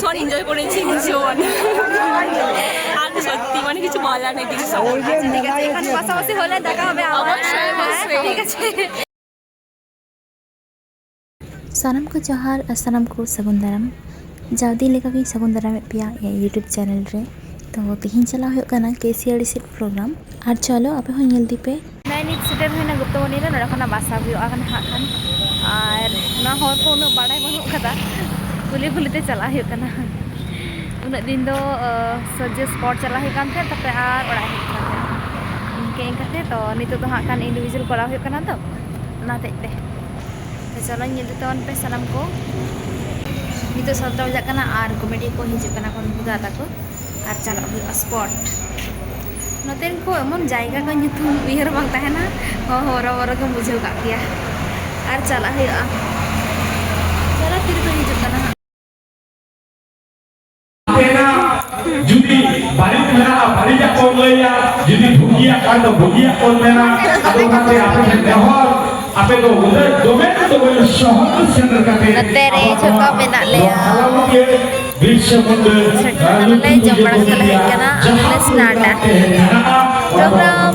ভীষণ এনজয় করেছি, ভীষণ। আর সত্যি মানে কিছু বলার নেই। ঠিক আছে, এখানে পাশাপাশি হলে দেখা হবে আবার। ঠিক আছে। सानम को जोहार और सानम को सगुन दाराम। जावदी लेका की सगुन दाराम पिया या यूट्यूब चैनल रे। तो तिहिन चला हो कना केसीआर सेट प्रोग्राम और चलो आपे हो नेल दीपे मैं नित सेटर होना गुप्तमणि रे नडा खना बासा हुआ खान हाखान और ना हर को उन बाडाय बनु कदा कुली ते चला हो कना उन दिन दो सजे स्पॉट चला हो कान थे तपे आर ओड़ा हो कना इनके इनकते तो नितो तो हाखान इंडिविजुअल करा हो कना तो ना ते तो चलो नेल देतोन पे सनम को नितो सल्टा बजा कना और कॉमेडी को हिजु कना कोन दादा को और चला हुआ स्पॉट नोतेन को एमन जायगा को nyutum उइहर बांग ताहेना हरो को बुझाव का गया और चला हुआ चला फिर तो हिजु कना जुदी बारिक मेना बारिक कोन लैया जुदी भुगिया कान तो भुगिया कोन मेना आदो नाते आपे नेहर आपे को उधर दोमे शहर सेंटर काते तेरे छोका मेना लेया विश्व मंदिर ले जमड़ा कले कना ले स्टार्ट प्रोग्राम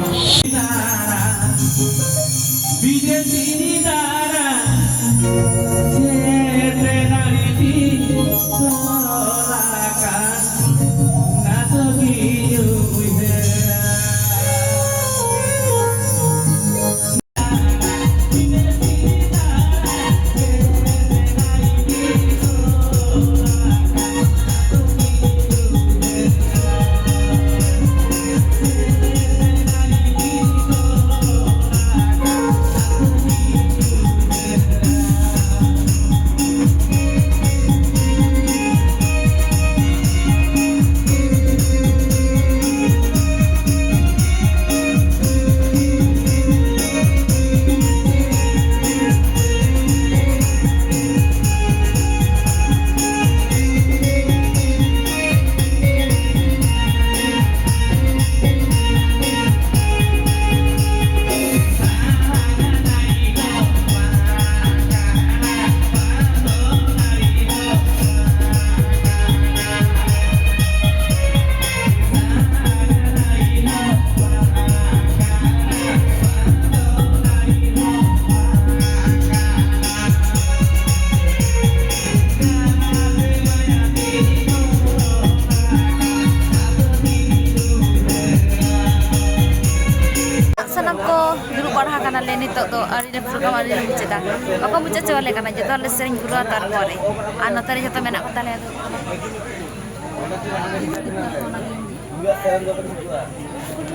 ले नितो तो आरी प्रोग्राम आरी मुचेदा अको मुचे चले कना जतो ले सेरिंग गुलो तार परे आ नतरे जतो मेना को ताले गुड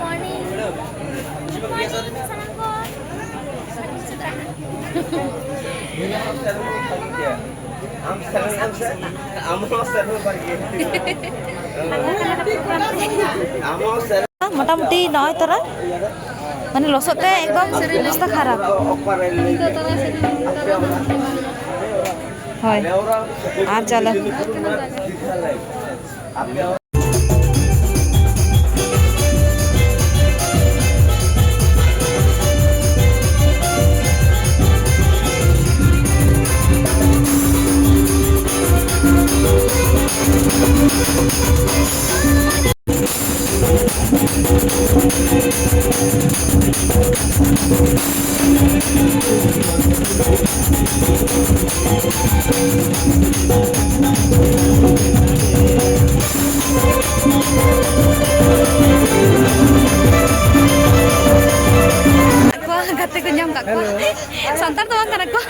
मॉर्निंग मोटामुटी नय तोरा माने लसते एकदम अवस्था खराब হয় আর চলো संतार तो बांग को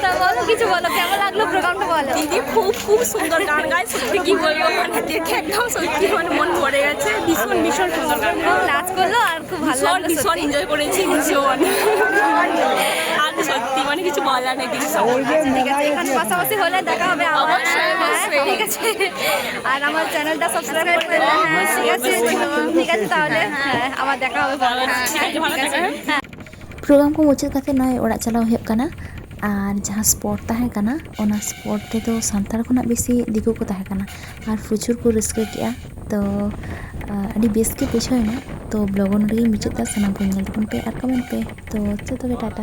तो बोलो কিছু বলো কেমন লাগলো প্রোগ্রামটা বলো দিদি খুব সুন্দর গান গায় সত্যি কি বলবো মানে দেখে একদম সত্যি মানে মন ভরে গেছে ভীষণ সুন্দর গান নাচ করলো আর খুব ভালো লাগলো ভীষণ এনজয় করেছি ভীষণ আর সত্যি মানে কিছু বলার নেই দিদি ঠিক আছে এখানে পাশাপাশি হলে দেখা হবে আবার ঠিক আছে আর আমার চ্যানেলটা সাবস্ক্রাইব করে দেবেন ঠিক আছে তাহলে আবার দেখা হবে ভালো থাকবেন प्रोग्राम को मुचाद काते नय ओड़ा चलाव होय कना और जहाँ स्पॉट ताहे कना ओना स्पॉट रे तो सांतार खुना बेसी दिगु को ताहे कना और प्रचुर को रस्का किया तो अड़ी बेस के बुझायना तो ब्लॉग नोडे मुचाद दा सनाम को नेल पे और कमेंट पे तो टाटा।